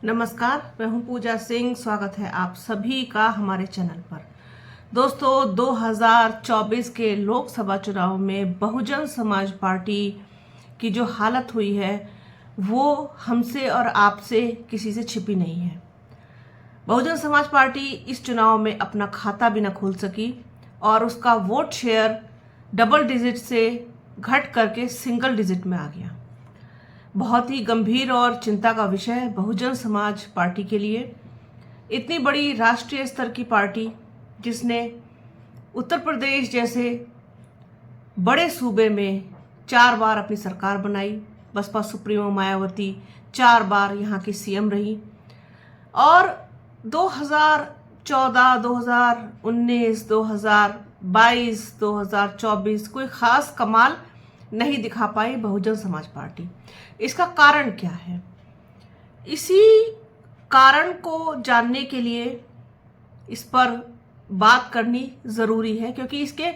नमस्कार, मैं हूं पूजा सिंह। स्वागत है आप सभी का हमारे चैनल पर। दोस्तों, 2024 के लोकसभा चुनाव में बहुजन समाज पार्टी की जो हालत हुई है वो हमसे और आपसे किसी से छिपी नहीं है। बहुजन समाज पार्टी इस चुनाव में अपना खाता भी न खोल सकी और उसका वोट शेयर डबल डिजिट से घट करके सिंगल डिजिट में आ गया। बहुत ही गंभीर और चिंता का विषय है बहुजन समाज पार्टी के लिए। इतनी बड़ी राष्ट्रीय स्तर की पार्टी जिसने उत्तर प्रदेश जैसे बड़े सूबे में 4 बार अपनी सरकार बनाई, बसपा सुप्रीमो मायावती 4 बार यहाँ की सीएम रही और 2014, 2019, 2022, 2024 कोई खास कमाल नहीं दिखा पाई बहुजन समाज पार्टी। इसका कारण क्या है? इसी कारण को जानने के लिए इस पर बात करनी ज़रूरी है, क्योंकि इसके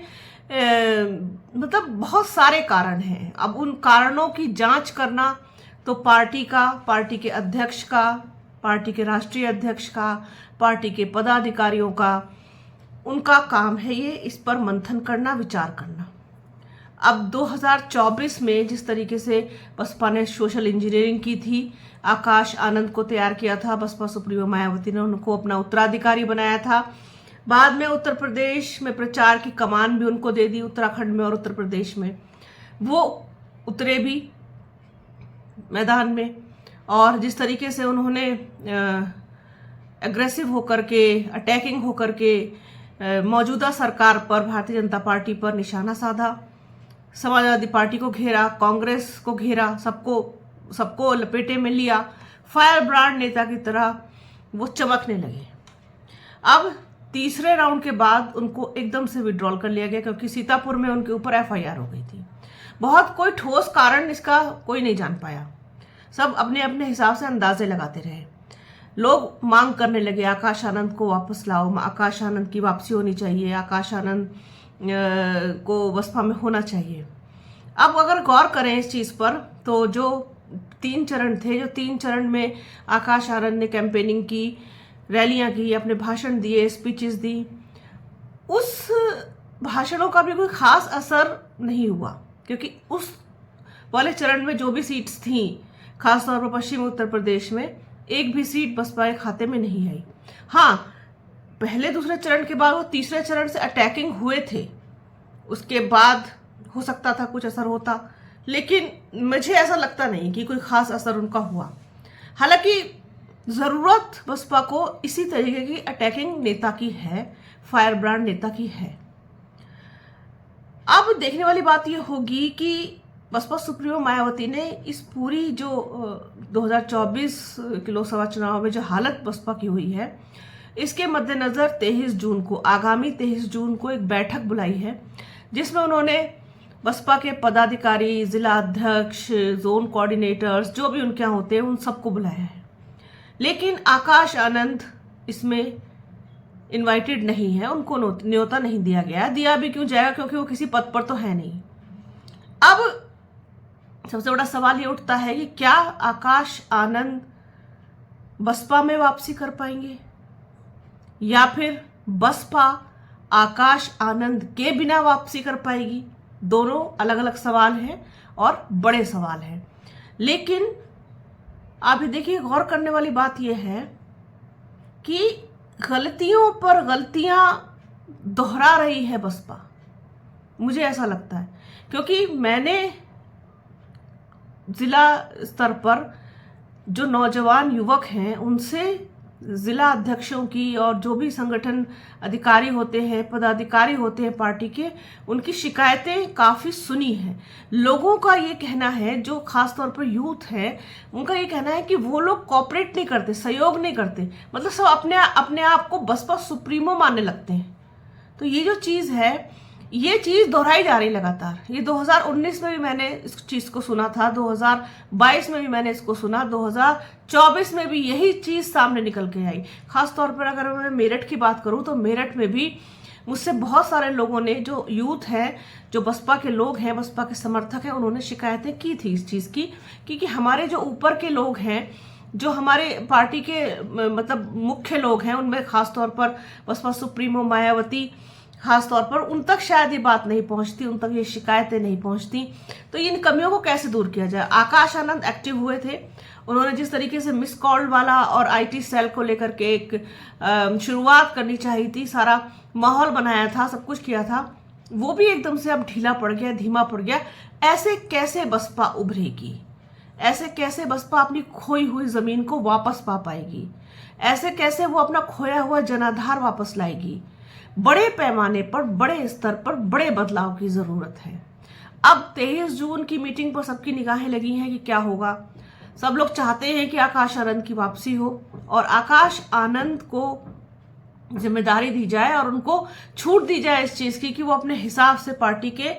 मतलब बहुत सारे कारण हैं। अब उन कारणों की जांच करना तो पार्टी के अध्यक्ष का, पार्टी के राष्ट्रीय अध्यक्ष का, पार्टी के पदाधिकारियों का, उनका काम है ये इस पर मंथन करना, विचार करना। अब 2024 में जिस तरीके से बसपा ने सोशल इंजीनियरिंग की थी, आकाश आनंद को तैयार किया था, बसपा सुप्रीमो मायावती ने उनको अपना उत्तराधिकारी बनाया था। बाद में उत्तर प्रदेश में प्रचार की कमान भी उनको दे दी, उत्तराखंड में और उत्तर प्रदेश में वो उतरे भी मैदान में। और जिस तरीके से उन्होंने एग्रेसिव होकर के, अटैकिंग होकर के मौजूदा सरकार पर, भारतीय जनता पार्टी पर निशाना साधा, समाजवादी पार्टी को घेरा, कांग्रेस को घेरा, सबको लपेटे में लिया, फायर ब्रांड नेता की तरह वो चमकने लगे। अब तीसरे राउंड के बाद उनको एकदम से विड्रॉल कर लिया गया, क्योंकि सीतापुर में उनके ऊपर एफआईआर हो गई थी। बहुत कोई ठोस कारण इसका कोई नहीं जान पाया, सब अपने अपने हिसाब से अंदाजे लगाते रहे। लोग मांग करने लगे आकाश आनंद को वापस लाओ, आकाश आनंद की वापसी होनी चाहिए, आकाश आनंद को बसपा में होना चाहिए। अब अगर गौर करें इस चीज़ पर तो जो 3 चरण थे, जो 3 चरण में आकाश आनंद ने कैंपेनिंग की, रैलियां की, अपने भाषण दिए, स्पीचेस दी, उस भाषणों का भी कोई खास असर नहीं हुआ, क्योंकि उस वाले चरण में जो भी सीट्स थीं, खासतौर पर पश्चिमी उत्तर प्रदेश में, एक भी सीट बसपा के खाते में नहीं आई। हाँ, पहले दूसरे चरण के बाद वो तीसरे चरण से अटैकिंग हुए थे, उसके बाद हो सकता था कुछ असर होता, लेकिन मुझे ऐसा लगता नहीं कि कोई खास असर उनका हुआ। हालांकि ज़रूरत बसपा को इसी तरीके की अटैकिंग नेता की है, फायर ब्रांड नेता की है। अब देखने वाली बात यह होगी कि बसपा सुप्रीमो मायावती ने इस पूरी जो 2024 के लोकसभा चुनाव में जो हालत बसपा की हुई है, इसके मद्देनज़र 23 जून को, आगामी 23 जून को एक बैठक बुलाई है, जिसमें उन्होंने बसपा के पदाधिकारी, जिला अध्यक्ष, जोन कोऑर्डिनेटर्स, जो भी उनके यहाँ होते हैं, उन सबको बुलाया है। लेकिन आकाश आनंद इसमें इनवाइटेड नहीं है, उनको न्योता नहीं दिया गया। दिया भी क्यों जाएगा, क्योंकि वो किसी पद पर तो है नहीं। अब सबसे बड़ा सवाल ये उठता है कि क्या आकाश आनंद बसपा में वापसी कर पाएंगे, या फिर बसपा आकाश आनंद के बिना वापसी कर पाएगी? दोनों अलग अलग सवाल हैं और बड़े सवाल हैं। लेकिन आप ये देखिए, गौर करने वाली बात यह है कि गलतियों पर गलतियां दोहरा रही है बसपा, मुझे ऐसा लगता है। क्योंकि मैंने जिला स्तर पर जो नौजवान युवक हैं उनसे, जिला अध्यक्षों की और जो भी संगठन अधिकारी होते हैं, पदाधिकारी होते हैं पार्टी के, उनकी शिकायतें काफ़ी सुनी हैं। लोगों का ये कहना है, जो खासतौर पर यूथ है, उनका ये कहना है कि वो लोग कोऑपरेट नहीं करते, सहयोग नहीं करते, मतलब सब अपने आप को बसपा सुप्रीमो मानने लगते हैं। तो ये जो चीज़ है, ये चीज़ दोहराई जा रही लगातार। ये 2019 में भी मैंने इस चीज़ को सुना था, 2022 में भी मैंने इसको सुना, 2024 में भी यही चीज़ सामने निकल के आई। खासतौर पर अगर मैं मेरठ की बात करूं तो मेरठ में भी मुझसे बहुत सारे लोगों ने, जो यूथ हैं, जो बसपा के लोग हैं, बसपा के समर्थक हैं, उन्होंने शिकायतें की थी इस चीज़ की कि हमारे जो ऊपर के लोग हैं जो हमारे पार्टी के मतलब मुख्य लोग हैं, उनमें खासतौर पर बसपा सुप्रीमो मायावती खास तौर पर, उन तक शायद ये बात नहीं पहुंचती, उन तक ये शिकायतें नहीं पहुंचती। तो इन कमियों को कैसे दूर किया जाए? आकाश आनंद एक्टिव हुए थे, उन्होंने जिस तरीके से मिस कॉल वाला और आईटी सेल को लेकर के एक शुरुआत करनी चाहिए थी, सारा माहौल बनाया था, सब कुछ किया था, वो भी एकदम से अब ढीला पड़ गया, धीमा पड़ गया। ऐसे कैसे बसपा उभरेगी? ऐसे कैसे बसपा अपनी खोई हुई जमीन को वापस पा पाएगी? ऐसे कैसे वो अपना खोया हुआ जनाधार वापस लाएगी? बड़े पैमाने पर, बड़े स्तर पर बड़े बदलाव की जरूरत है। अब 23 जून की मीटिंग पर सबकी निगाहें लगी हैं कि क्या होगा। सब लोग चाहते हैं कि आकाश आनंद की वापसी हो और आकाश आनंद को जिम्मेदारी दी जाए और उनको छूट दी जाए इस चीज की कि वो अपने हिसाब से पार्टी के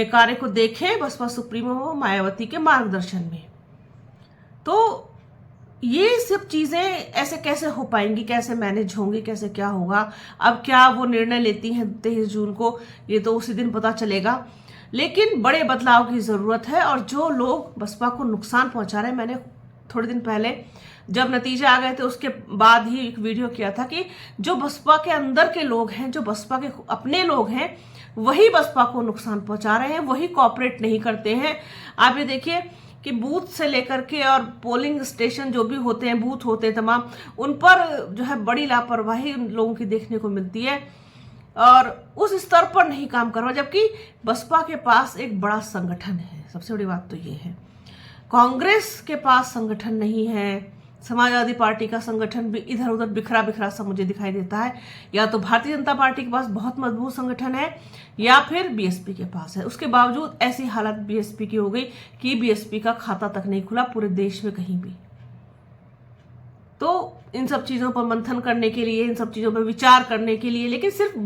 कार्य को देखें बसपा सुप्रीमो मायावती के मार्गदर्शन में। तो ये सब चीजें ऐसे कैसे हो पाएंगी, कैसे मैनेज होंगी, कैसे क्या होगा? अब क्या वो निर्णय लेती हैं 23 जून को, ये तो उसी दिन पता चलेगा। लेकिन बड़े बदलाव की जरूरत है और जो लोग बसपा को नुकसान पहुंचा रहे हैं, मैंने थोड़े दिन पहले जब नतीजे आ गए थे उसके बाद ही एक वीडियो किया था कि जो बसपा के अंदर के लोग हैं, जो बसपा के अपने लोग हैं, वही बसपा को नुकसान पहुंचा रहे हैं, वही कॉपरेट नहीं करते हैं। आप ये देखिए कि बूथ से लेकर के और पोलिंग स्टेशन जो भी होते हैं, बूथ होते हैं तमाम, उन पर जो है बड़ी लापरवाही उन लोगों की देखने को मिलती है और उस स्तर पर नहीं काम कर रहा। जबकि बसपा के पास एक बड़ा संगठन है, सबसे बड़ी बात तो ये है। कांग्रेस के पास संगठन नहीं है, समाजवादी पार्टी का संगठन भी इधर उधर बिखरा बिखरा सा मुझे दिखाई देता है। या तो भारतीय जनता पार्टी के पास बहुत मजबूत संगठन है या फिर बीएसपी के पास है। उसके बावजूद ऐसी हालत बीएसपी की हो गई कि बीएसपी का खाता तक नहीं खुला पूरे देश में कहीं भी। तो इन सब चीजों पर मंथन करने के लिए, इन सब चीजों पर विचार करने के लिए, लेकिन सिर्फ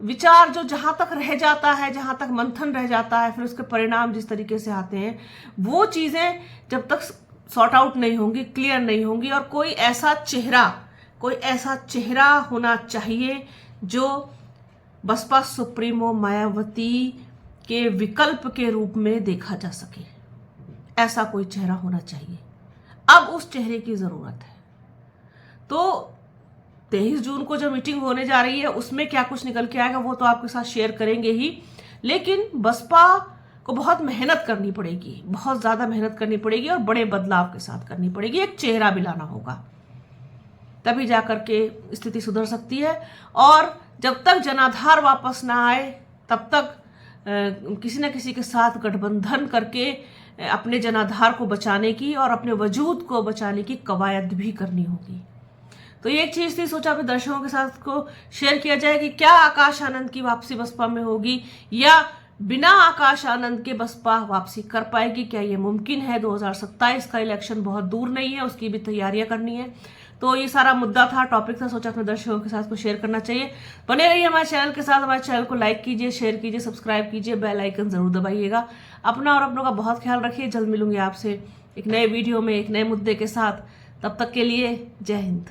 विचार जो जहां तक रह जाता है, जहां तक मंथन रह जाता है, फिर उसके परिणाम जिस तरीके से आते हैं, वो चीजें जब तक सॉर्ट आउट नहीं होंगी, क्लियर नहीं होंगी और कोई ऐसा चेहरा होना चाहिए जो बसपा सुप्रीमो मायावती के विकल्प के रूप में देखा जा सके। ऐसा कोई चेहरा होना चाहिए। अब उस चेहरे की जरूरत है। तो 23 जून को जो मीटिंग होने जा रही है उसमें क्या कुछ निकल के आएगा वो तो आपके साथ शेयर करेंगे ही, लेकिन बसपा को बहुत मेहनत करनी पड़ेगी, बहुत ज्यादा मेहनत करनी पड़ेगी और बड़े बदलाव के साथ करनी पड़ेगी। एक चेहरा भी लाना होगा, तभी जाकर के स्थिति सुधर सकती है। और जब तक जनाधार वापस ना आए तब तक किसी न किसी के साथ गठबंधन करके अपने जनाधार को बचाने की और अपने वजूद को बचाने की कवायद भी करनी होगी। तो ये एक चीज थी, सोचा अपने दर्शकों के साथ को शेयर किया जाए कि क्या आकाश आनंद की वापसी बसपा में होगी या बिना आकाश आनंद के बसपा वापसी कर पाएगी? क्या ये मुमकिन है? 2027 का इलेक्शन बहुत दूर नहीं है, उसकी भी तैयारियां करनी है। तो ये सारा मुद्दा था, टॉपिक था, सोचा अपने दर्शकों के साथ को शेयर करना चाहिए। बने रहिए हमारे चैनल के साथ, हमारे चैनल को लाइक कीजिए, शेयर कीजिए, सब्सक्राइब कीजिए, बेल आइकन जरूर दबाइएगा। अपना और अपनों का बहुत ख्याल रखिए। जल्द मिलूंगी आपसे एक नए वीडियो में एक नए मुद्दे के साथ। तब तक के लिए जय हिंद।